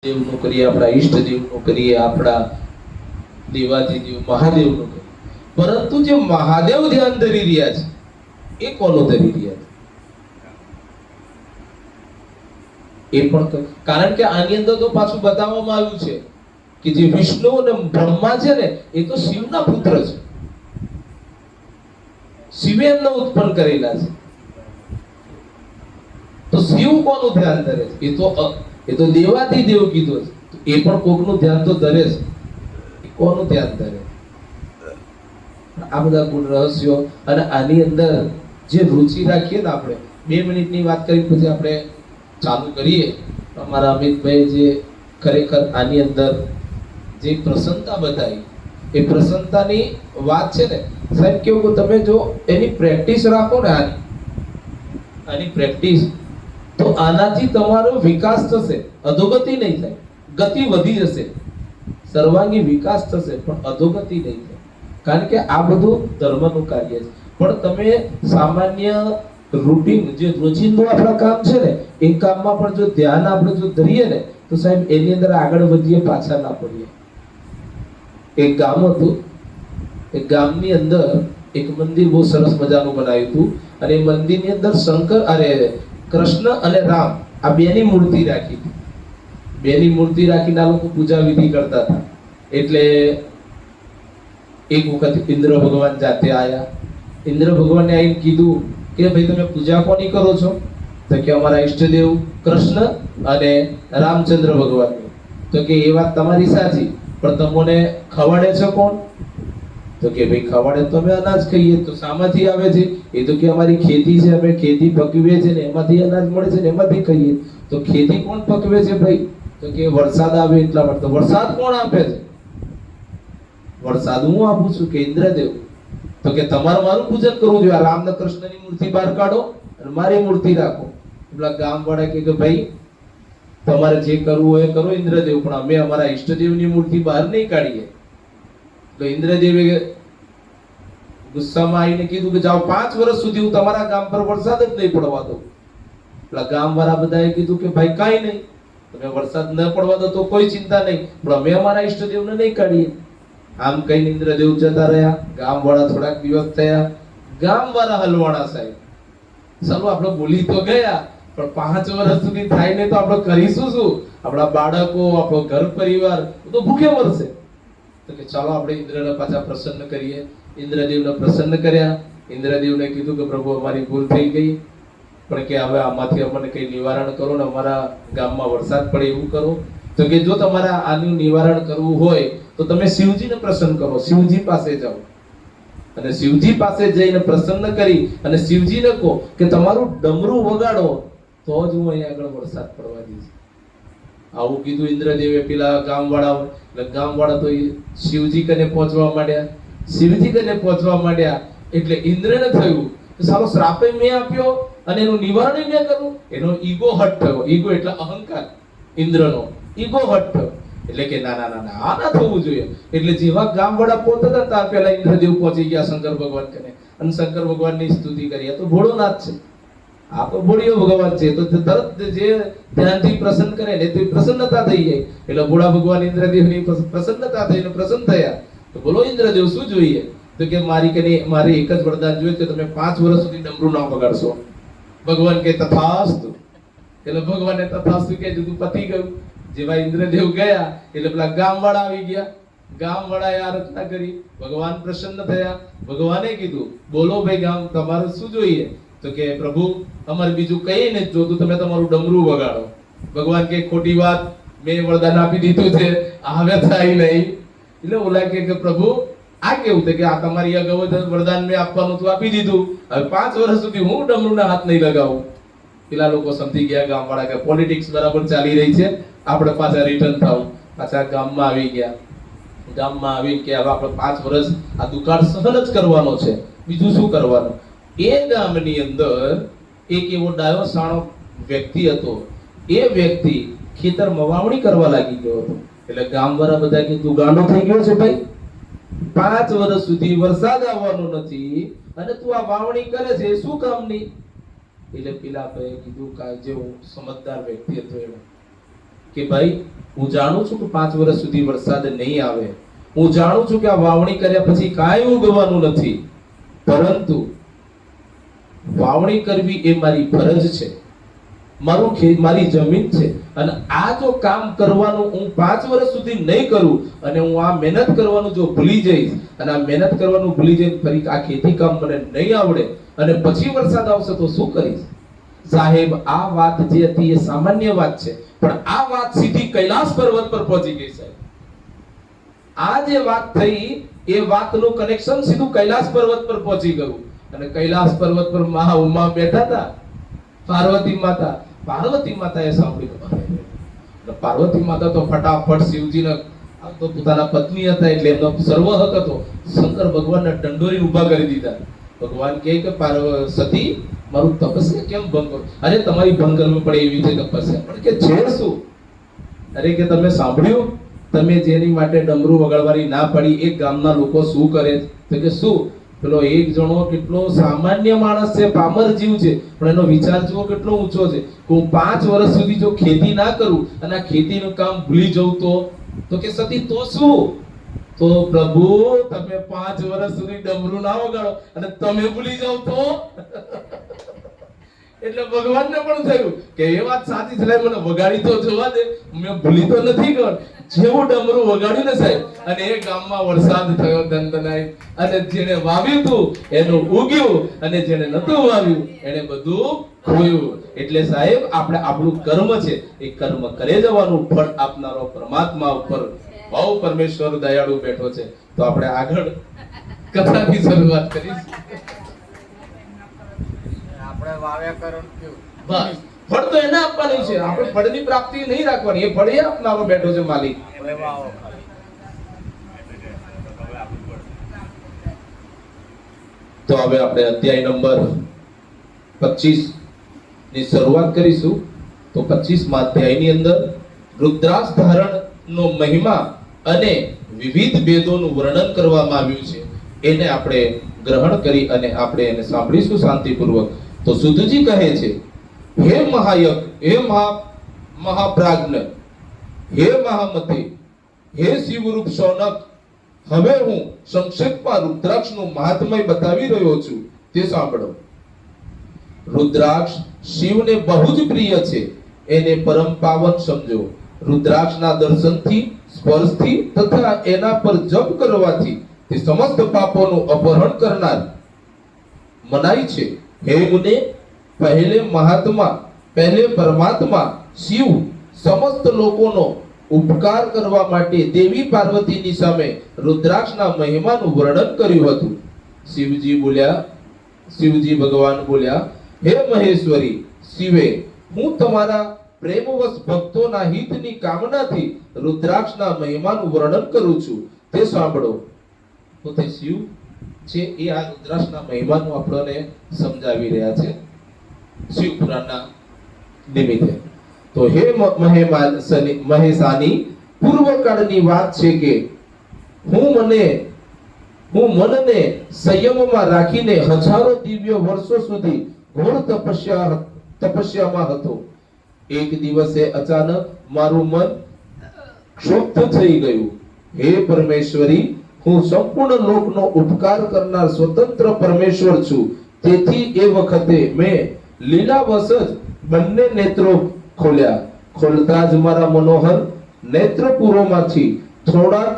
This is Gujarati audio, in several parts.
દેવનું કરીએ, આપણા ઈષ્ટદેવનું કરીએ, આપણા દેવાધિદેવ મહાદેવનું કરીએ, પરંતુ જે મહાદેવ ધ્યાન ધરી રહ્યા છે એ કોનો ધરી રહ્યા છે? એ પણ કારણ કે આની અંદર તો પાછું બતાવવામાં આવ્યું છે કે જે વિષ્ણુ અને બ્રહ્મા છે ને એ તો શિવના પુત્ર છે. શિવે એમને ઉત્પન્ન કરેલા છે. તો શિવ કોનું ધ્યાન ધરે છે? એ તો દેવાધિદેવ કીધો છે. એ પણ કોકનું ધ્યાન તો ધરે છે. એ કોનું ધ્યાન ધરે? આ બધા ગુણ રહસ્યો અને આની અંદર જે રુચિ રાખીએ ને, આપણે 2 મિનિટની વાત કરી પછી આપણે ચાલુ કરીએ. અમારા અમિતભાઈ જે ખરેખર આની અંદર જે પ્રસન્નતા બતાવી, એ પ્રસન્નતાની વાત છે ને સાહેબ, કેવું તમે જો એની પ્રેક્ટિસ રાખો ને, આની પ્રેક્ટિસ, તો આનાથી તમારો વિકાસ થશે, અધોગતિ નહીં થાય. ગતિ વધી જશે, સર્વાંગી વિકાસ થશે, પણ અધોગતિ નહીં થાય. કારણ કે આ બધું ધર્મનું કાર્ય છે. પણ તમે સામાન્ય રૂટીન જે રોજિંદુ આપણા કામ છે ને, એ કામમાં પણ જો ધ્યાન આપણે જો ધરીએ ને, તો સાહેબ એની અંદર આગળ વધીએ, પાછા ના પડીએ. એક ગામ હતું, એ ગામની અંદર એક મંદિર બહુ સરસ મજાનું બનાવ્યું હતું, અને એ મંદિરની અંદર કૃષ્ણ અને રામ આ બેની મૂર્તિ રાખી હતી. બેની મૂર્તિ રાખીને આ લોકો પૂજા વિધિ કરતા હતા. એટલે એક વખત ઇન્દ્ર ભગવાન જાતે આયા. ઇન્દ્ર ભગવાને આવીને કીધું કે ભાઈ તમે પૂજા કોની કરો છો? તો કે અમારા ઈષ્ટદેવ કૃષ્ણ અને રામચંદ્ર ભગવાનની. તો કે એ વાત તમારી સાચી, પણ તમને ખવાડે છે કોણ? તો કે ભાઈ ખવાડે તો અમે અનાજ ખાઈએ. તો શામાંથી આવે છે? એ તો કે અમારી ખેતી છે, અમે ખેતી પકવીએ છે ને એમાંથી અનાજ મળે છે ને એમાંથી ખાઈએ. તો ખેતી કોણ પકવે છે ભાઈ? તો કે વરસાદ આવે એટલા માટે. તો વરસાદ કોણ આપે છે? વરસાદ હું આપું છું, કે ઇન્દ્રદેવ. તો કે તમારે મારું પૂજન કરવું જોઈએ. રામ ને કૃષ્ણની મૂર્તિ બહાર કાઢો અને મારી મૂર્તિ રાખો. પેલા ગામ વાળા કે ભાઈ તમારે જે કરવું હોય કરો ઇન્દ્રદેવ, પણ અમે અમારા ઈષ્ટદેવની મૂર્તિ બહાર નહીં કાઢીએ. તો ઇન્દ્રદેવે ગુસ્સામાં આવીને કીધું કે જાઓ, 5 વર્ષ સુધી હું તમારા ગામ પર વરસાદ જ નહીં પડવા દઉં. પેલા ગામ વાળા બધાએ કીધું કે ભાઈ કાંઈ નહીં, તમે વરસાદ ન પડવા દો તો કોઈ ચિંતા નહીં, પણ અમે અમારા ઈષ્ટદેવને નહીં કાઢીએ. આમ કહીને ઇન્દ્રદેવ જતા રહ્યા. ગામ વાળા થોડાક દિવસ થયા, ગામ વાળા હલવાણા સાહેબ, ચાલો આપણે બોલી તો ગયા, પણ 5 વર્ષ સુધી થાય નહીં તો આપણે કરીશું શું? આપણા બાળકો, આપણો ઘર પરિવાર તો ભૂખે મરશે. તો કે ચાલો આપણે ઇન્દ્રને પાછા પ્રસન્ન કરીએ. ઇન્દ્રદેવને પ્રસન્ન કર્યા. ઇન્દ્રદેવને કીધું કે પ્રભુ અમારી ભૂલ થઈ ગઈ, પણ કે હવે આમાંથી અમને કઈ નિવારણ કરો ને અમારા ગામમાં વરસાદ પડે એવું કરો. તો કે જો તમારે આનું નિવારણ કરવું હોય તો તમે શિવજીને પ્રસન્ન કરો, શિવજી પાસે જાઓ અને શિવજી પાસે જઈને પ્રસન્ન કરી અને શિવજીને કહો કે તમારું ડમરું વગાડો તો જ હું અહીંયા આગળ વરસાદ પડવા દઈશ. આવું કીધું ઇન્દ્રદેવે પેલા ગામવાળાઓ. એટલે ગામવાળા તો શિવજી કને પહોંચવા માંડ્યા. શિવજી કને પહોંચવા માંડ્યા એટલે ઇન્દ્રને થયું કે સાલો શ્રાપે મેં આપ્યો અને એનું નિવારણ મેં કરું. એનો ઈગો હટ થયો. ઈગો એટલે અહંકાર. ઇન્દ્રનો ઈગો હટ થયો. એટલે કે ના ના ના, આ ના થવું જોઈએ. એટલે જેવા ગામવાળા પહોંચતા હતા ત્યાં પહેલા ઇન્દ્રદેવ પહોંચી ગયા શંકર ભગવાન કને, અને શંકર ભગવાનની સ્તુતિ કરી. આ તો ભોળોનાથ છે, આ તો ભોળિયો ભગવાન છે. તો તરત જે ધ્યાનથી પ્રસન્ન કરે ને તે પ્રસન્નતા થઈ જાય. એટલે ભોળા ભગવાન ઇન્દ્રદેવની પ્રસન્નતા થઈને પ્રસન્ન થયા. તો બોલો ઇન્દ્રદેવ શું જોઈએ? તો કે મારે એક જ વરદાન જોઈએ કે તમે 5 વર્ષ સુધી ડમરું ના વગાડશો. ભગવાન કે તથાસ્તુ. એટલે ભગવાને તથાસ્તુ કે જુદું પતી ગયું. જેવા ઇન્દ્રદેવ ગયા એટલે પેલા ગામવાળા આવી ગયા. ગામવાળાએ આરાધના કરી, ભગવાન પ્રસન્ન થયા. ભગવાને કીધું બોલો ભાઈ ગામ તમારે શું જોઈએ? તો કે પ્રભુ અમારે બીજું કઈ નથી જોતું, તમે તમારું ડમરું વગાડો. ભગવાન કે ખોટી વાત, મેં વરદાન આપી દીધું છે, હવે થાય નહીં. એટલે ઓલા કે પ્રભુ આ કેવું છે કે આ તમારી અગાઉ વરદાન મેં આપવાનું તો આપી દીધું, હવે 5 વર્ષ સુધી હું ડમરુના હાથ નહીં લગાવું. પેલા લોકો સમજી ગયા ગામવાળા કે પોલિટિક્સ બરાબર ચાલી રહી છે, આપણે પાછા રિટર્ન થાવ. પાછા ગામમાં આવી ગયા. ગામમાં આવીને કે હવે આપણે 5 વર્ષ આ દુકાળ સહન જ કરવાનો છે, બીજું શું કરવાનું? એ ગામની અંદર એક એવો ડાયો સાણો વ્યક્તિ હતો. એ વ્યક્તિ ખેતરમાં વાવણી કરવા લાગી ગયો હતો. એટલે ગામવાળા બધા કે તું ગાંડો થઈ ગયો છે ભાઈ, 5 વર્ષ સુધી વરસાદ આવવાનો નથી અને તું આ વાવણી કરે છે, શું કામની? એટલે પેલા ભાઈએ કીધું કે જે સમજદાર વ્યક્તિ હતો એને કે ભાઈ હું જાણું છું કે 5 વર્ષ સુધી વરસાદ નહીં આવે, હું જાણું છું કે આ વાવણી કર્યા પછી કાંઈ ઉગવાનું નથી, પરંતુ વાવણી કરવી એ મારી ફરજ છે, મારી જમીન છે, અને આ જો કામ કરવાનું હું 5 વર્ષ સુધી નહીં કરું અને હું આ મહેનત કરવાનું જો ભૂલી જઈશ અને આ મહેનત કરવાનું ભૂલી જઈને ફરી આ ખેતી કામ મને નહીં આવડે અને પછી વરસાદ આવશે તો શું કરીશ? સાહેબ, આ વાત જે હતી એ સામાન્ય વાત છે, પણ આ વાત સીધી કૈલાસ પર્વત પર પહોંચી ગઈ સાહેબ. આ જે વાત થઈ એ વાતનું કનેક્શન સીધું કૈલાસ પર્વત પર પહોંચી ગયું અને કૈલાસ પર્વત પર મહા ઉમા બેઠા હતા, પાર્વતી માતાએ સાંભળ્યું. પાર્વતી માતા તો ફટાફટ શિવજીને, આ તો પોતાના પત્ની હતા એટલે એમનો સર્વ હક હતો, શંકર ભગવાનને દંડોરી ઊભા કરી દીધા. ભગવાન કહે કે સતી, મારું તપસ્યા કેમ ભંગ કરો? અરે તમારી ભંગ કરવી પડે એવી છે તપસ્યા, પણ કે છે શું? અરે કે તમે સાંભળ્યું, તમે જેની માટે ડમરું વગાડવાની ના પડી એ ગામના લોકો શું કરે? તો કે શું? પેલો એક જણો કેટલો સામાન્ય માણસ છે, પામર જીવ છે, પણ એનો વિચાર જુઓ કેટલો ઊંચો છે કે હું 5 વર્ષ સુધી જો ખેતી ના કરું અને આ ખેતીનું કામ ભૂલી જઉં તો કે સતી તો શું? તો પ્રભુ, તમે 5 વર્ષ સુધી ડમરું ના વગાડો અને તમે ભૂલી જાવ તો? એટલે ભગવાનને પણ થયું કે એ વાત સાચી છે, મને વગાડી તો જોવા દે, મેં ભૂલી તો નથી ગયો. જેવું ડમરું વગાડ્યું ને સાહેબ, અને એ ગામમાં વરસાદ થયો દનદનાઈ, અને જેને વાવ્યું હતું એનું ઉગ્યું અને જેને નતું વાવ્યું એને બધું ખોયું. એટલે સાહેબ, આપણે આપણું કર્મ છે એ કર્મ કરે જવાનું, ફળ આપનારો પરમાત્મા ઉપર બહુ પરમેશ્વર દયાળુ બેઠો છે. તો આપણે આગળ કથાની શરૂઆત કરીશું. આપણે વાવ્યા કરું બસ ફળ તો એને આપવાનું છે, આપણે ફળની પ્રાપ્તિ નહીં રાખવાની, એ ફળ એ આપનારો બેઠો છે માલિક. તો હવે આપણે અધ્યાય નંબર 25 ની શરૂઆત કરીશું. તો 25મા અધ્યાયની અંદર રુદ્રાક્ષ ધારણનો મહિમા અને વિવિધ ભેદોનું વર્ણન કરવામાં આવ્યું છે. એને આપણે ગ્રહણ કરી અને આપણે એને સાંભળીશું શાંતિપૂર્વક. તો સુધજી કહે છે, હે મહાયક, હે મહાપ્રાજ્ઞ, હે મહામતી, હે શિવરૂપ શૌનક, હવે હું સંક્ષેપમાં રુદ્રાક્ષનું મહાત્મય બતાવી રહ્યો છું, તે સાંભળો. રુદ્રાક્ષ શિવને બહુ જ પ્રિય છે, એને પરમ પાવન સમજો. રુદ્રાક્ષના દર્શનથી, સ્પર્શથી તથા એના પર જપ કરવાથી તે સમસ્ત પાપોનું અપહરણ કરનાર મનાય છે. હે મુને, પહેલે પરમાત્મા શિવ સમસ્ત લોકોનો ઉપકાર કરવા માટે દેવી પાર્વતીની સામે રુદ્રાક્ષના મહિમાનું વર્ણન કર્યું હતું. શિવજી ભગવાન બોલ્યા, હે મહેશ્વરી શિવે, હું તમારા પ્રેમવશ ભક્તોના હિતની કામનાથી રુદ્રાક્ષના મહિમાનું વર્ણન કરું છું, તે સાંભળો. તો તે શિવ છે એ આ રુદ્રાક્ષના મહિમાનું આપણને સમજાવી રહ્યા છે શિવ પુરાણના નિમિત્તે. તો હે મહેશાની, પૂર્વકાળની વાત છે કે હું મનને સંયમમાં રાખીને હજારો દિવ્ય વર્ષો સુધી ઘોર તપસ્યામાં હતો. એક દિવસે અચાનક મારું મન ક્ષુબ્ધ થઈ ગયું. હે પરમેશ્વરી, હું સંપૂર્ણ લોકનો ઉપકાર કરનાર સ્વતંત્ર પરમેશ્વર છું, તેથી એ વખતે મેં લીલાવશ જ બંને નેત્રો ખોલ્યા. ખોલતા જ મારા મનોહર નેત્રપુરોમાંથી થોડાક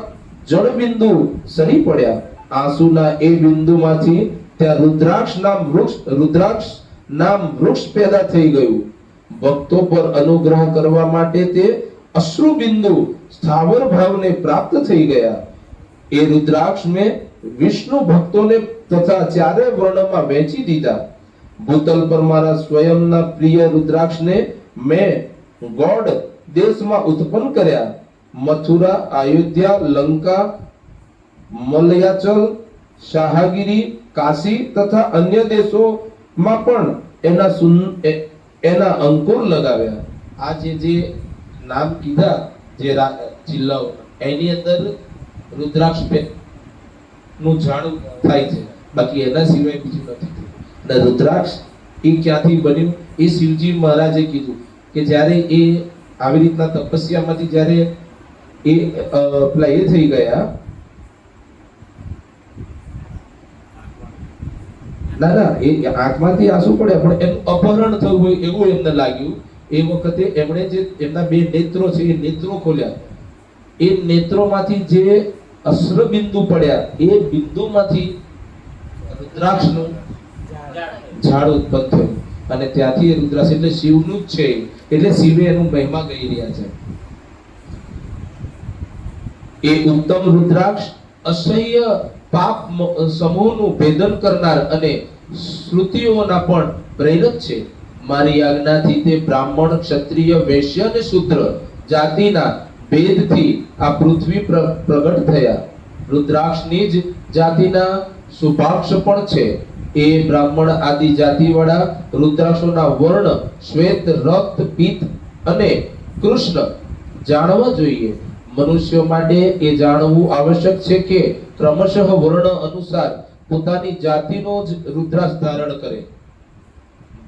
જળબિંદુ સરી પડ્યા. આંસુના એ બિંદુમાંથી ત્યાં રુદ્રાક્ષ નામ વૃક્ષ પેદા થઈ ગયું. ભક્તો પર અનુગ્રહ કરવા માટે તે અશ્રુ બિંદુ સ્થાવર ભાવને પ્રાપ્ત થઈ ગયા. એ રુદ્રાક્ષ મેં વિષ્ણુ ભક્તોને તથા ચારે વર્ણમાં વહેંચી દીધા. ભૂતલ પર મારા સ્વયંના પ્રિય રુદ્રાક્ષને મેં ગોડ દેશમાં ઉત્પન્ન કર્યા. મથુરા, અયોધ્યા, લંકા, મલયાચલ, શાહગીરી, કાશી તથા અન્ય દેશોમાં પણ એના અંકુર લગાવ્યા. આ જે નામ કીધા જે જિલ્લાઓ, એની અંદર રુદ્રાક્ષ નું ઝાડ થાય છે, બાકી એના સિવાય બીજું નથી. અને રુદ્રાક્ષ એ ક્યાંથી બન્યું? એ શિવજી મહારાજે કીધું કે જ્યારે એ આવી રીતના તપસ્યામાંથી જ્યારે એ પેલા એ થઈ ગયા, ના એ આંખમાંથી આંસુ પડે પણ એનું અપહરણ થયું હોય એવું એમને લાગ્યું. એ વખતે એમણે જે એમના બે નેત્રો છે એ નેત્રો ખોલ્યા. એ નેત્રોમાંથી જે અશ્રુબિંદુ પડ્યા એ બિંદુમાંથી રુદ્રાક્ષનું ઝાડ ઉત્પન્ન થયું અને ત્યાંથી એ રુદ્રાક્ષ એટલે શિવનું જ છે. એટલે શિવે એનું મહિમા કહી રહ્યા છે. એ ઉત્તમ રુદ્રાક્ષ અસહ્ય પાપ સમૂહનું ભેદન કરનાર અને શ્રુતિઓના પણ પ્રેરક છે. મારી આજ્ઞાથી તે બ્રાહ્મણ, ક્ષત્રિય, વૈશ્ય અને શૂદ્ર જાતિના ભેદથી આ પૃથ્વી પ્રગટ થયા. રુદ્રાક્ષની જ જાતિના શુભાક્ષ પણ છે. એ બ્રાહ્મણ આદિ જાતિવાળા રુદ્રાક્ષોના વર્ણ શ્વેત, રક્ત, પિત્ત અને કૃષ્ણ જાણવા જોઈએ. મનુષ્યો માટે એ જાણવું આવશ્યક છે કે ક્રમશઃ વર્ણ અનુસાર પોતાની જાતિનો જ રુદ્રાક્ષ ધારણ કરે.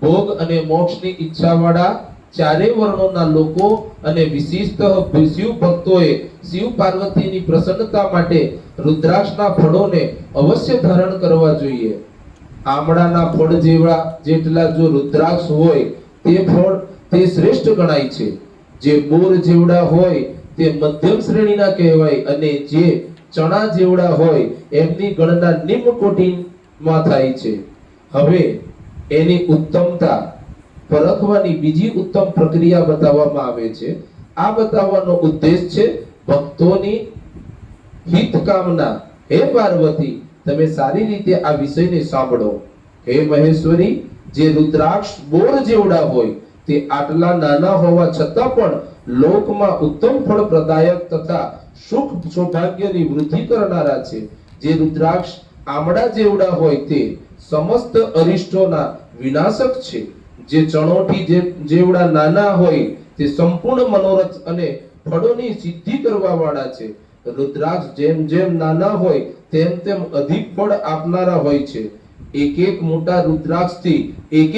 ભોગ અને મોક્ષની ઈચ્છાવાળા ચારે વર્ણોના લોકો અને વિશિષ્ટ શિવ ભક્તોએ શિવ પાર્વતીની પ્રસન્નતા માટે રુદ્રાક્ષના ફળોને અવશ્ય ધારણ કરવા જોઈએ. આમળાના ફળ જેટલા જો રુદ્રાક્ષ હોય તે ફળ તે શ્રેષ્ઠ ગણાય છે. જે બોર જેવડા હોય તે મધ્યમ શ્રેણીના કહેવાય અને જે ચણા જેવડા હોય એમની ગણના નિમ્ન કોટીમાં થાય છે. હવે એની ઉત્તમતા પરખવાની બીજી ઉત્તમ પ્રક્રિયા બતાવવામાં આવે છે. આ બતાવવાનો ઉદ્દેશ છે ભક્તોની હિત કામના. હે પાર્વતી, તમે સારી રીતે આ વિષયને સાંભળો. હે મહેશ્વરી, જે રુદ્રાક્ષ બોર જેવડા હોય તે આટલા નાના હોવા છતાં પણ લોકમાં ઉત્તમ ફળ પ્રદાયક તથા સુખ સૌભાગ્યની વૃદ્ધિ કરનારા છે. જે રુદ્રાક્ષ આમળા જેવડા હોય તે સમસ્ત અરિષ્ટોના વિનાશક છે. જે ચણોઠી જેવડા નાના હોય તે સંપૂર્ણ મનોરથ અને ફળોની સિદ્ધિ કરવા વાળા છે. રુદ્રાક્ષ જેમ જેમ નાના હોય તેમ તેમ અધિક ફળ આપનારા હોય છે. એક એક મોટા રુદ્રાક્ષથી એક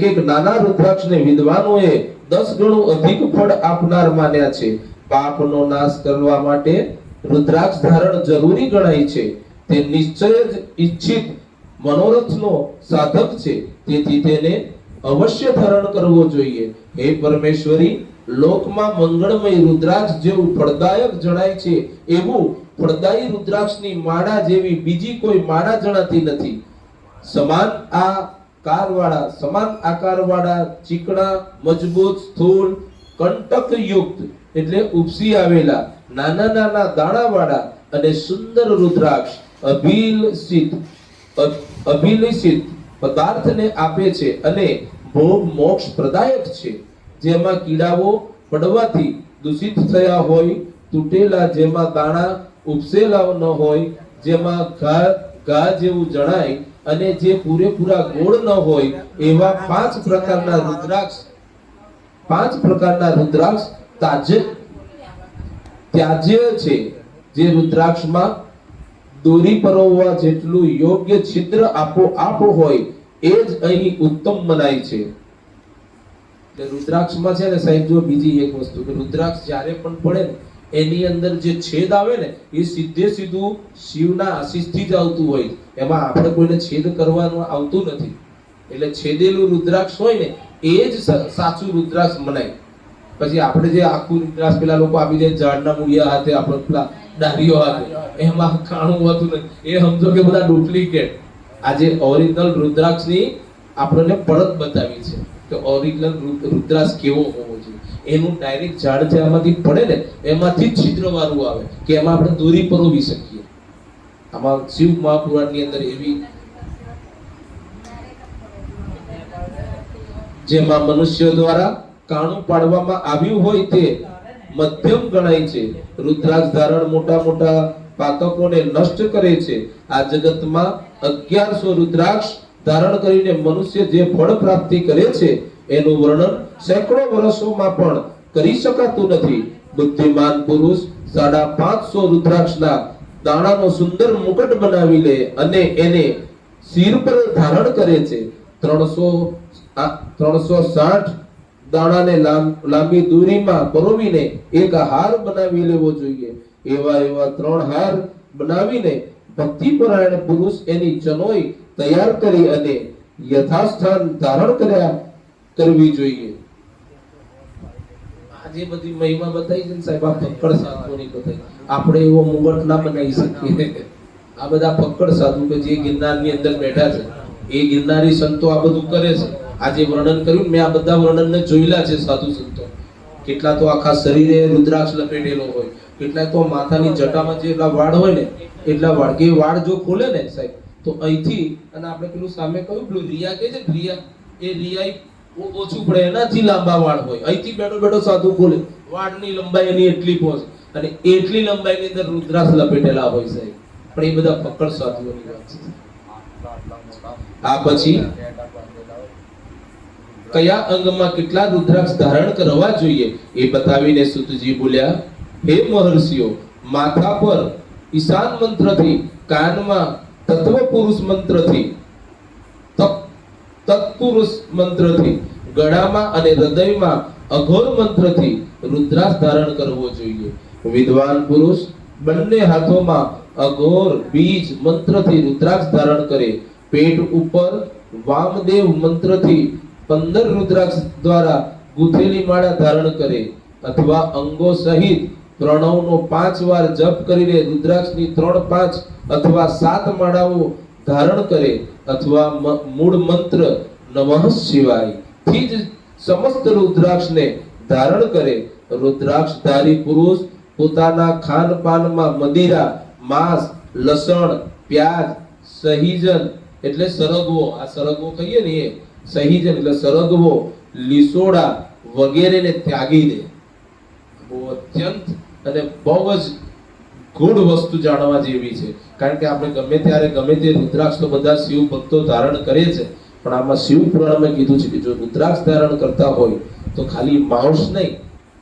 એક નાના રુદ્રાક્ષને વિદ્વાનોએ 10 ગણું અધિક ફળ આપનાર માન્યા છે. પાપનો નાશ કરવા માટે રુદ્રાક્ષ ધારણ જરૂરી ગણાય છે. તે નિશ્ચય જ ઈચ્છિત મનોરથનો સાધક છે. તેથી તેને અવશ્ય ધારણ કરવો જોઈએ. હે પરમેશ્વરી, લોકમાં મંગળમય રુદ્રાક્ષ જેવું ફળદાયક જણાય છે એવું ફળદાયી રુદ્રાક્ષની માળા જેવી બીજી કોઈ માળા જણાતી નથી. સમાન આકારવાળા ચીકણા, મજબૂત, સ્થૂળ, કંટકયુક્ત એટલે ઉપસી આવેલા નાના નાના દાણાવાળા અને સુંદર રુદ્રાક્ષ અભિલષિત પદાર્થને આપે છે અને ભોગ મોક્ષ પ્રદાયક છે. જેમાં કીડાઓ પડવાથી દૂષિત થયા હોય, તૂટેલા જેમાં દાણા ઉપસેલા ન હોય, જેમાં ઘા જેવું જણાય અને જે પૂરેપૂરા ગોળ ન હોય એવા 5 પ્રકારના રુદ્રાક્ષ ત્યાજ્ય છે. જે રુદ્રાક્ષમાં દોરી પરોવવા જેટલું યોગ્ય છિદ્ર આપોઆપ હોય એ જ અહીં ઉત્તમ મનાય છે. રુદ્રાક્ષમાં છે ને સાહેબ, જો બીજી એક વસ્તુ કે રુદ્રાક્ષ જ્યારે પણ પડે ને એની અંદર જે છેદ આવે ને એ સીધું શિવના આશીષથી જ આવતું હોય. એમાં આપણે કોઈને છેદ કરવાનું આવતું નથી. એટલે છેદેલું રુદ્રાક્ષ હોય ને એ જ સાચું રુદ્રાક્ષ મનાય. પછી આપણે જે આખું રુદ્રાક્ષ પેલા લોકો આપી દે ઝાડના મૂળિયા હાથે, આપણે પેલા ડાળીઓ હાથે, એમાં કાણું હોતું નથી. એ સમજો કે બધા ડુપ્લિકેટ. આજે ઓરિજિનલ રુદ્રાક્ષની આપણને પરત બતાવી છે કે ઓરિજિનલ રુદ્રાક્ષ કેવો હોવો જોઈએ. એનું ડાયરેક્ટ ઝાડ જે આમાંથી પડે ને એમાંથી જ છિદ્ર વાળું આવે કે એમાં આપણે દોરી પરોવી શકીએ. આમાં શિવ મહાપુરાણની અંદર એવી જેમાં મનુષ્ય દ્વારા કાણું પાડવામાં આવ્યું હોય તે મધ્યમ ગણાય છે. રુદ્રાક્ષ ધારણ મોટા પાતકોને નષ્ટ કરે છે. આ જગતમાં 1100 રુદ્રાક્ષ ધારણ કરીને મનુષ્ય જે ફળ પ્રાપ્તિ કરે છે એનું વર્ણન સેંકડો વર્ષોમાં પણ કરી શકાતું નથી. બુદ્ધિમાન પુરુષ 550 રુદ્રાક્ષના દાણાનો સુંદર મુકટ બનાવી લે અને એને શિર પર ધારણ કરે છે. 300 360 દાણાને લાંબી દૂરીમાં પરોવીને એક હાર બનાવી લેવો જોઈએ. એવા 3 હાર બનાવીને ભક્તિપરાયણ પુરુષ એની ચનોઈ તૈયાર કરી અને યથાસ્થાન ધારણ કરવી જોઈએ. આજે બધી મહિમા બતાવી છે ને સાહેબ, આ ફક્કડ સાધુઓની બતાવી. આપણે એવો મુગટ ના બનાવી શકીએ. આ બધા ફક્કડ સાધુ કે જે ગિરનારની અંદર બેઠા છે, એ ગિરનારી સંતો આ બધું કરે છે. આજે વર્ણન કર્યું, મેં આ બધા વર્ણનને જોયેલા છે. સાધુ સંતો કેટલા તો આખા શરીરે રુદ્રાક્ષ લપેટેલો હોય, કેટલા તો માથાની જટામાં જે એટલા વાળ હોય ને એટલા વાળ, કે વાળ જો ખોલે ને સાહેબ તો અહીંથી, અને આપણે પેલું સામે કહ્યું પેલું રિયા કે છે, રિયા, એ રિયા ઓછું પડે એનાથી લાંબા વાળ હોય. અહીંથી બેઠો બેઠો સાધુ ખોલે, વાળની લંબાઈ એની એટલી પહોંચે, અને એટલી લંબાઈની અંદર રુદ્રાક્ષ લપેટેલા હોય સાહેબ. પણ એ બધા ફક્કડ સાધુઓની વાત છે. આ પછી કયા અંગમાં કેટલા રુદ્રાક્ષ ધારણ કરવા જોઈએ એ બતાવીને સુતજી બોલ્યા, હે મહર્ષિઓ, માથા પર ઈશાન મંત્રથી, કાનમાં તત્વપુરુષ મંત્રથી, તત્પુરુષ મંત્રથી, ગળામાં અને હૃદયમાં અઘોર મંત્રથી રુદ્રાક્ષ ધારણ કરવો જોઈએ. વિદ્વાન પુરુષ બંને હાથોમાં અઘોર બીજ મંત્રથી રુદ્રાક્ષ ધારણ કરે. પેટ ઉપર વામદેવ મંત્રથી 15 રુદ્રાક્ષ દ્વારા ગૂંથેલી માળા ધારણ કરે, અથવા અંગો સહિત પ્રણવનો 5 વાર જપ કરીને રુદ્રાક્ષની 3, 5 અથવા 7 માળાઓ ધારણ કરે, અથવા મૂળ મંત્ર નમઃ શિવાય થી જ સમસ્ત રુદ્રાક્ષને ધારણ કરે. રુદ્રાક્ષધારી પુરુષ પોતાના ખાનપાનમાં મદિરા, માંસ, લસણ, પ્યાજ, સહીજન એટલે સરગવો, આ સરગવો કહીએ ને એ સહીજન એટલે સરગવો, લીસોડા વગેરેને ત્યાગી દે. બહુ અત્યંત અને બહુ જ ગુડ વસ્તુ જાણવા જેવી છે. કારણ કે આપણે ગમે ત્યારે ગમે તે રુદ્રાક્ષ તો બધા શિવ ભક્તો ધારણ કરે છે, પણ આમાં શિવ પુરાણમાં કીધું છે કે જો રુદ્રાક્ષ ધારણ કરતા હોય તો ખાલી માંસ નહીં,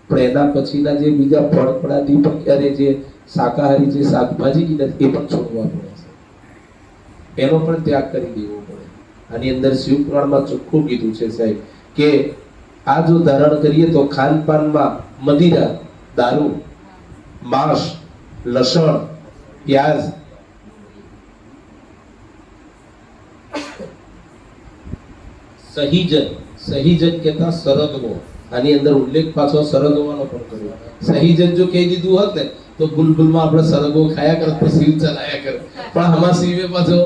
પણ એના પછીના જે બીજા ફળ ફળાદી પણ ક્યારે જે શાકાહારી જે શાકભાજી કીધા એ પણ છોડવા પડે છે, એનો પણ ત્યાગ કરી દેવો પડે. આની અંદર શિવ પુરાણમાં ચોખ્ખું કીધું છે સાહેબ કે આ જો ધારણ કરીએ તો ખાનપાનમાં મદિરા, દારૂ, માંસ, લસણ, પ્યાજ, સહીજન કહેતા સરગવો, આની અંદર ઉલ્લેખ પાછો સરગવાનો પણ કર્યો. સહીજન જો કહી દીધું હોત ને તો ગુલગુલમાં આપણે સરગવો ખાયા કરત તો શિવ ચલાયા કરે, પણ આમાં શિવે પાછો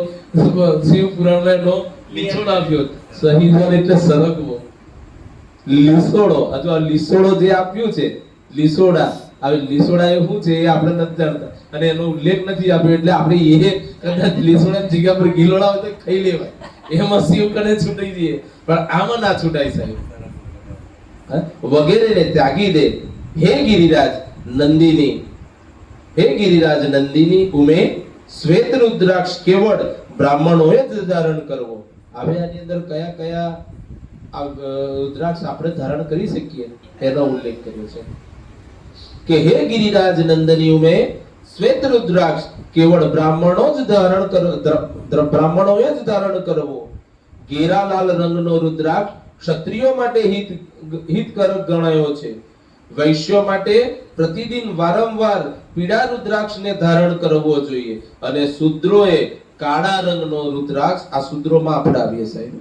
શિવ પુરાણમાં એનો લીસોડો આપ્યો. સહીજન એટલે સરગવો. લીસોડો અથવા લીસોડો જે આપ્યું છે, લીસોડા, હવે લીસોડા એ શું છે એ આપણે નથી જાણતા અને એનો ઉલ્લેખ નથી આપ્યો, એટલે આપણે એ કદાચ લીસોડા જગ્યા પર ગિલોડા હોય તો ખાઈ લેવાય, એમાં શિવ કને છૂટાઈ જઈએ, પણ આમાં ના છૂટાય સાહેબ. વગેરેને ત્યાગી દે. હે ગિરિરાજ નંદિની, હે ગિરિરાજ નંદિની ઉમે શ્વેત રુદ્રાક્ષ કેવળ બ્રાહ્મણોએ જ ધારણ કરવો. હવે આની અંદર કયા કયા રુદ્રાક્ષ આપણે ધારણ કરી શકીએ એનો ઉલ્લેખ કર્યો છે કે હે ગિરિરાજ નંદની ઉમે શ્વેત રુદ્રાક્ષ કેવળ બ્રાહ્મણોએ જ ધારણ કરવો. ઘેરાલાલ રંગનો રુદ્રાક્ષ ક્ષત્રિયો માટે હિતકારક ગણાયો છે. વૈશ્યો માટે પ્રતિદિન વારંવાર પીળા રુદ્રાક્ષને ધારણ કરવો જોઈએ, અને શૂદ્રોએ કાળા રંગનો રુદ્રાક્ષ, આ શૂદ્રોમાં આપણે આવીએ સાહેબ,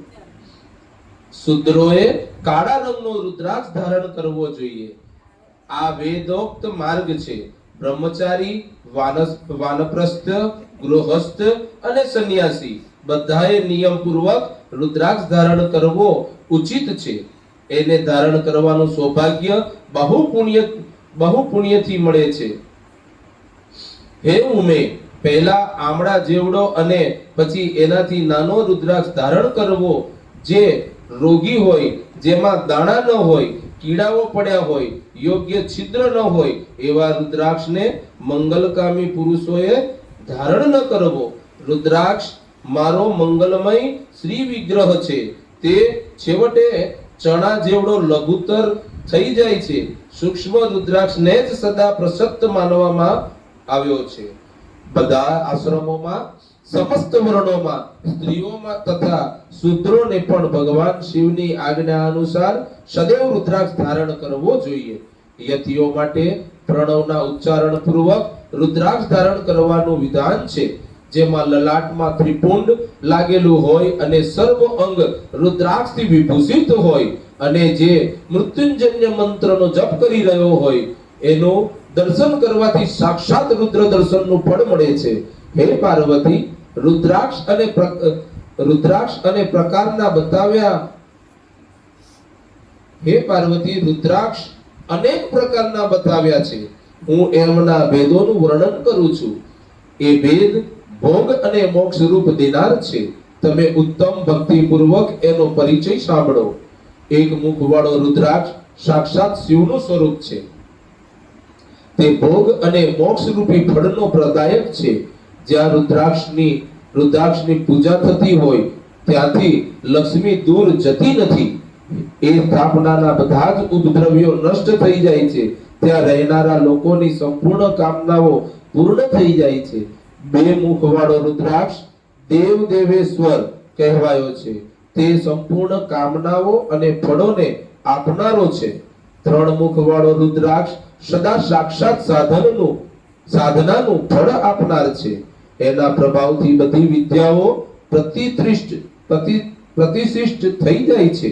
શૂદ્રોએ કાળા રંગનો રુદ્રાક્ષ ધારણ કરવો જોઈએ. આ વેદોક્ત માર્ગ છે. બ્રહ્મચારી, વાનપ્રસ્થ, ગૃહસ્થ અને સંન્યાસી બધાએ નિયમ પૂર્વક રુદ્રાક્ષ ધારણ કરવો ઉચિત છે. એને ધારણ કરવાનું સૌભાગ્ય બહુ પુણ્યથી મળે છે. હે ઉમે, પહેલા આમળા જેવડો અને પછી એનાથી નાનો રુદ્રાક્ષ ધારણ કરવો. જે રોગી હોય, જેમાં દાણા ન હોય, કીડાઓ પડ્યા હોય, યોગ્ય છિદ્ર ન હોય એવા રુદ્રાક્ષને મંગલકામી પુરુષોએ ધારણ ન કરવો. રુદ્રાક્ષ મારો મંગલમય શ્રી વિગ્રહ છે. તે છેવટે ચણા જેવડો લઘુતર થઈ જાય છે. સૂક્ષ્મ રુદ્રાક્ષને જ સદા પ્રશસ્ત માનવામાં આવ્યો છે. બધા આશ્રમોમાં સમસ્ત વર્ણોમાં સ્ત્રીઓમાં તથા શૂદ્રોને પણ ભગવાન શિવની આજ્ઞા અનુસાર સદૈવ રુદ્રાક્ષ ધારણ કરવો જોઈએ. યતિઓ માટે પ્રણવના ઉચ્ચારણ પૂર્વક રુદ્રાક્ષ ધારણ કરવાનું વિધાન છે, જેમાં લલાટમાં ત્રિપુંડ લાગેલું હોય અને સર્વ અંગ રુદ્રાક્ષથી વિભૂષિત હોય અને જે મૃત્યુંજય મંત્રનો જપ કરી રહ્યો હોય એનું દર્શન કરવાથી સાક્ષાત રુદ્ર દર્શનનું ફળ મળે છે. હે પાર્વતી, રુદ્રાક્ષ અને પ્રકારના બતાવ્યા હે પાર્વતી, રુદ્રાક્ષ અનેક પ્રકારના બતાવ્યા છે. હું એમના ભેદોનું વર્ણન કરું છું. એ ભેદ ભોગ અને મોક્ષ રૂપ દેનાર છે. તમે ઉત્તમ ભક્તિ પૂર્વક એનો પરિચય સાંભળો. એક મુખવાળો રુદ્રાક્ષ સાક્ષાત શિવનું સ્વરૂપ છે. તે ભોગ અને મોક્ષ રૂપી ફળનો પ્રદાયક છે. જ્યાં રુદ્રાક્ષની પૂજા થતી હોય ત્યાંથી લક્ષ્મી દૂર જતી નથી. એ સ્થાપનાના બધા જ ઉપદ્રવ્યો નષ્ટ થઈ જાય છે. ત્યાં રહેનારા લોકોની સંપૂર્ણ કામનાઓ પૂર્ણ થઈ જાય છે. બે મુખવાળો રુદ્રાક્ષ દેવ દેવેશ્વર કહેવાયો છે. તે સંપૂર્ણ કામનાઓ અને ફળોને આપનારો છે. ત્રણ મુખવાળો રુદ્રાક્ષ સદા સાક્ષાત સાધનાનું ફળ આપનાર છે. એના પ્રભાવથી બધી વિદ્યાઓ પ્રતિષ્ઠિત થઈ જાય છે.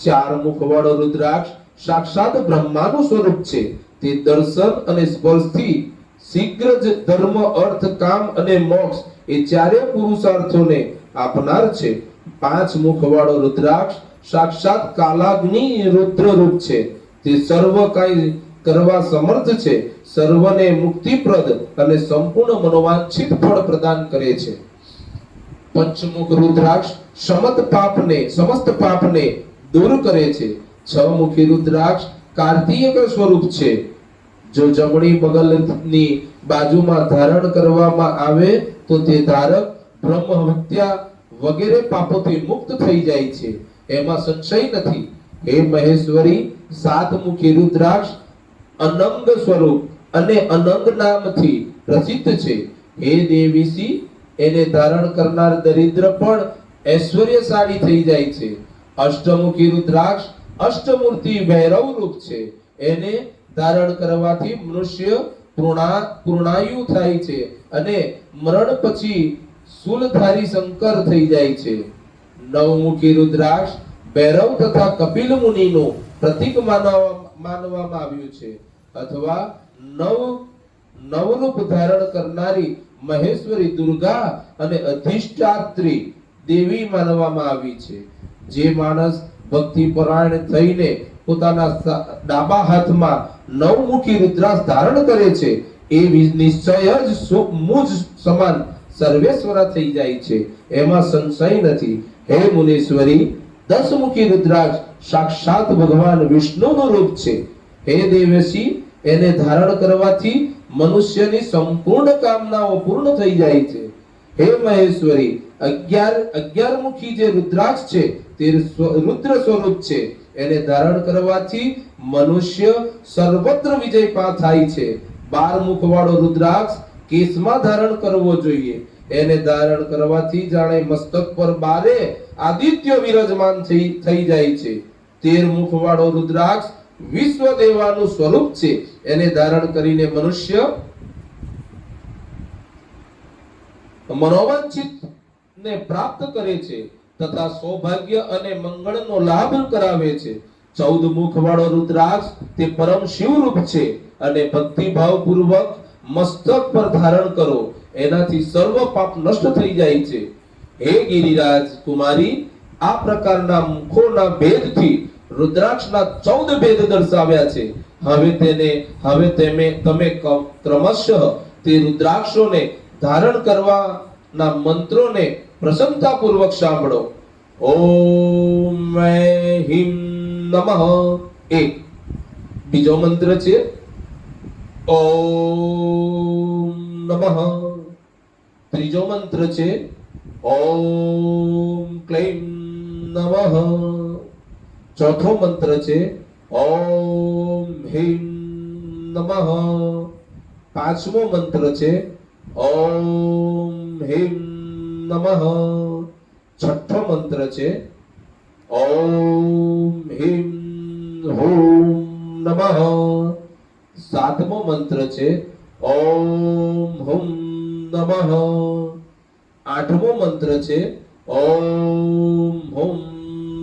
ચાર મુખવાળો રુદ્રાક્ષ સાક્ષાત બ્રહ્માનું સ્વરૂપ છે. તે દર્શન અને સ્પર્શથી શીઘ્ર જ ધર્મ, અર્થ, કામ અને મોક્ષ એ ચારે પુરુષાર્થોને આપનાર છે. પાંચ મુખવાળો રુદ્રાક્ષ સાક્ષાત કાલાગ્નિ રુદ્ર રૂપ છે. તે સર્વ કાંઈ કરવા સમર્થ છે. સર્વને મુક્તિપ્રદ અને સંપૂર્ણ મનોવાંછિત ફળ પ્રદાન કરે છે. પંચમુખ રુદ્રાક્ષ સમસ્ત પાપને દૂર કરે છે. છ મુખી રુદ્રાક્ષ કાર્તિક સ્વરૂપ છે. જો જમણી બગલની બાજુમાં ધારણ કરવામાં આવે તો તે ધારક બ્રહ્મ હત્યા વગેરે પાપોથી મુક્ત થઈ જાય છે. એમાં સંશય નથી. હે મહેશ્વરી, સાત મુખી રુદ્રાક્ષ અનંગ સ્વરૂપ અને અનંગ નામથી પ્રસિદ્ધ છે. હે દેવીસી, એને ધારણ કરનાર દરિદ્ર પણ ઐશ્વર્યશાળી થઈ જાય છે. અષ્ટમુખી રુદ્રાક્ષ અષ્ટમૂર્તિ ભૈરવ રૂપ છે. એને ધારણ કરવાથી મનુષ્ય પૂર્ણાયુ થાય છે અને મરણ પછી શૂલધારી શંકર થઈ જાય છે. નવમુખી રુદ્રાક્ષ ભૈરવ તથા કપિલ મુનિનું પ્રતીક માનવામાં આવ્યું છે, અથવા નવરૂપ ધારણ કરનારી મહેશ્વરી દુર્ગા અને અધિષ્ઠાત્રી દેવી માનવામાં આવી છે. જે માણસ ભક્તિ પરાયણ થઈને પોતાના ડાબા હાથમાં નવમુખી રુદ્રાક્ષ ધારણ કરે છે એ નિશ્ચય જ મુજ સમાન સર્વેશ્વરા થઈ જાય છે. એમાં સંશય નથી. હે મુનીશ્વરી, દસમુખી રુદ્રાક્ષ સાક્ષાત ભગવાન વિષ્ણુનું રૂપ છે. હે દેવસી, એને ધારણ કરવાથી મનુષ્યની સંપૂર્ણ કામનાઓ પૂર્ણ થઈ જાય છે. હે મહેશ્વરી, 11 મુખી જે રુદ્રાક્ષ છે તે રુદ્ર સ્વરૂપ છે. એને ધારણ કરવાથી મનુષ્ય સર્વત્ર વિજય થાય છે. 12 મુખવાળો રુદ્રાક્ષ કેશમાં ધારણ કરવો જોઈએ. એને ધારણ કરવાથી જાણે મસ્તક પર 12 આદિત્ય વિરાજમાન થઈ જાય છે. 13 મુખવાળો રુદ્રાક્ષ વિશ્વ દેવાનું સ્વરૂપ છે. એને ધારણ કરીને મનુષ્ય મનોવાંછિત ને પ્રાપ્ત કરે છે તથા સૌભાગ્ય અને મંગળનો લાભ કરાવે છે. 14 મુખવાળો રુદ્રાક્ષ તે પરમ શિવ રૂપ છે અને ભક્તિભાવ પૂર્વક મસ્તક પર ધારણ કરો. એનાથી સર્વ પાપ નષ્ટ થઈ જાય છે. હે ગિરિરાજ કુમારી, આ પ્રકારના મુખોના ભેદથી રુદ્રાક્ષના 14 ભેદ દર્શાવ્યા છે. હવે તમે ક્રમશઃ તે રુદ્રાક્ષોને ધારણ કરવાના મંત્રોને પ્રસન્નતાપૂર્વક સાંભળો. ઓમ હિમ નમઃ એક. બીજો મંત્ર છે ઓમ નમઃ. ત્રીજો મંત્ર છે ઓમ ક્લૈમ નમઃ. ચોથો મંત્ર છે ઓમ હિમ નમઃ. પાંચમો મંત્ર છે ઓમ હિમ નમઃ. છઠ્ઠો મંત્ર છે ઓમ હિમ હોમ નમઃ. સાતમો મંત્ર છે ઓમ હુમ નમઃ. આઠમો મંત્ર છે ઓમ હુમ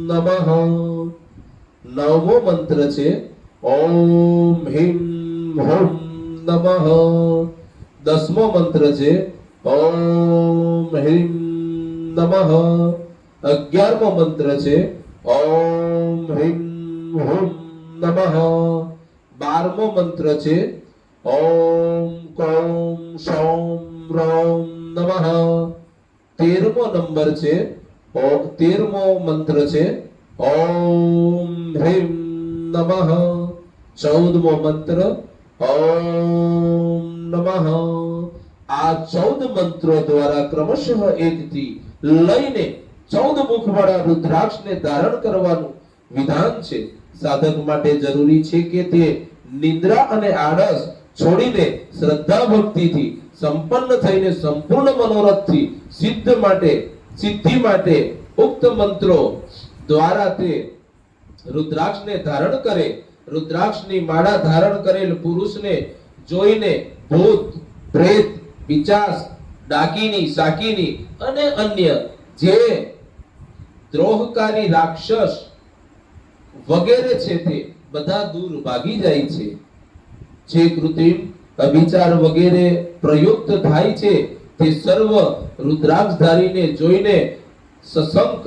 નમઃ. નવમો મંત્ર છે ઓમ હિમ હોમ નમઃ. દસમો મંત્ર છે ઓમ હિમ નમઃ. 11મો મંત્ર છે ઓમ હિમ હુમ નમઃ. 12મો મંત્ર છે ઓમ કૌમ સૌમ રૌમ નમઃ. 13મો નંબર છે 13મો મંત્ર છે ઓમ હ્રીમ નમઃ. 14મો મંત્ર ઓમ નમઃ. આ 14 મંત્રો દ્વારા ક્રમશઃ 1 થી લઈને 14 મુખવાળા રુદ્રાક્ષને ધારણ કરવાનું વિધાન છે. સાધક માટે જરૂરી છે કે તે નિદ્રા અને આળસ છોડીને શ્રદ્ધા ભક્તિથી સંપન્ન થઈને સંપૂર્ણ મનોરથથી સિદ્ધિ માટે ઉક્ત મંત્રો દ્વારા તે રુદ્રાક્ષને ધારણ કરે. રુદ્રાક્ષની માળા ધારણ કરેલ પુરુષને જોઈને ભૂત પ્રેત પિશાચ ડાકીની શાકીની અને અન્ય જે દ્રોહકારી રાક્ષસ વગેરે છે તે બધા દૂર ભાગી જાય છે. જે કૃત્રિમ અભિચાર વગેરે પ્રયુક્ત થાય છે તે સર્વ રુદ્રાક્ષધારીને જોઈને સશંક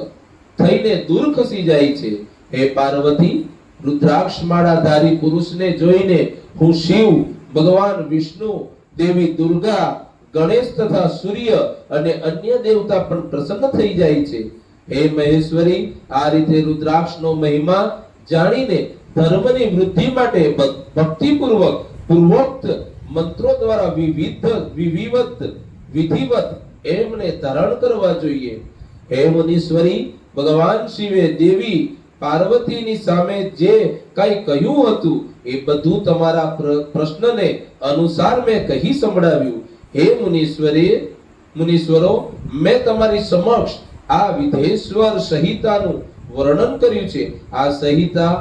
થઈને દૂર ખસી જાય છે. હે પાર્વતી, રુદ્રાક્ષ માળાધારી પુરુષને જોઈને હું શિવ, ભગવાન વિષ્ણુ, દેવી દુર્ગા, ગણેશ તથા સૂર્ય અને અન્ય દેવતા પણ પ્રસન્ન થઈ જાય છે. હે મહેશ્વરી, આ રીતે રુદ્રાક્ષનો મહિમા જાણીને ધર્મની વૃદ્ધિ માટે ભક્તિપૂર્વક પૂર્વોક્ત મંત્રો દ્વારા વિધિવત એમને ધારણ કરવા જોઈએ. હે મુનીશ્વરી, ભગવાન શિવે દેવી પાર્વતીની સામે જે કંઈ કહ્યું હતું એ બધું તમારા પ્રશ્નને અનુસાર મેં કહી સંભળાવ્યું. હે મુનીશ્વરો, મેં તમારી સમક્ષ આ વિધેશ્વર સંહિતાનું વર્ણન કર્યું છે. આ સંહિતા